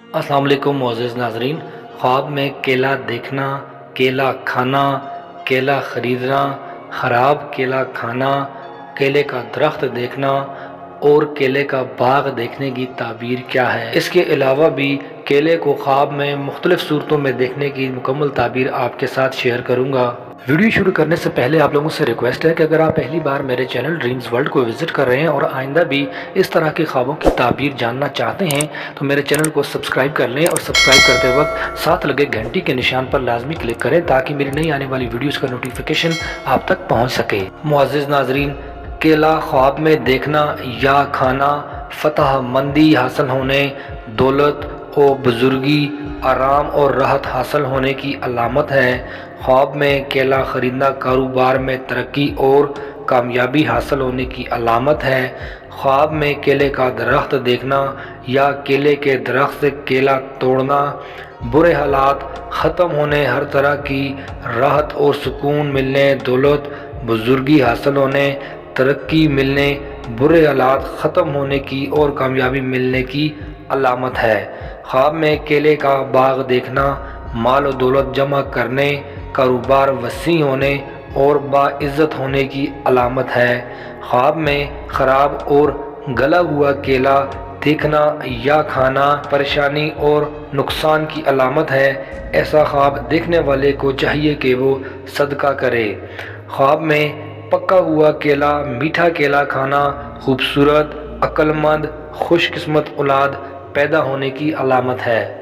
अस्सलाम वालेकुम मुअज़्ज़िज़ नाज़रीन। ख्वाब में केला देखना, केला खाना, केला ख़रीदना, ख़राब केला खाना, केले का दरख्त देखना और केले का बाग देखने की ताबीर क्या है। इसके अलावा भी केले को ख्वाब में मुख्तलिफ़ सूरतों में देखने की मुकम्मल ताबीर आपके साथ शेयर करूँगा। वीडियो शुरू करने से पहले आप लोगों से रिक्वेस्ट है कि अगर आप पहली बार मेरे चैनल ड्रीम्स वर्ल्ड को विज़िट कर रहे हैं और आइंदा भी इस तरह के ख्वाबों की ताबीर जानना चाहते हैं तो मेरे चैनल को सब्सक्राइब कर लें और सब्सक्राइब करते वक्त साथ लगे घंटी के निशान पर लाजमी क्लिक करें ताकि मेरी नई आने वाली वीडियोज़ का नोटिफिकेशन आप तक पहुँच सके। मुअज़्ज़िज़ नाज़रीन, केला ख्वाब में देखना या खाना फ़तह मंदी हासिल होने, दौलत और बुजुर्गी, आराम और राहत हासिल होने की अलामत है। ख्वाब में केला ख़रीदना कारोबार में तरक्की और कामयाबी हासिल होने की अलामत है। ख्वाब में केले का दरख्त देखना या केले के दरख्त से केला तोड़ना, बुरे हालात ख़त्म होने, हर तरह की राहत और सुकून मिलने, दौलत बुजुर्गी हासिल होने, तरक्की मिलने, बुरे हालात ख़त्म होने की और कामयाबी मिलने की अलामत है। ख्वाब में केले का बाग देखना माल और दौलत जमा करने, कारोबार वसी होने और बाइज़्ज़त होने की अलामत है। ख्वाब में ख़राब और गला हुआ केला देखना या खाना परेशानी और नुकसान की अलामत है। ऐसा ख्वाब देखने वाले को चाहिए कि वो सदका करे। ख्वाब में पका हुआ केला, मीठा केला खाना खूबसूरत, अक्लमंद, खुशकिस्मत औलाद पैदा होने की अलामत है।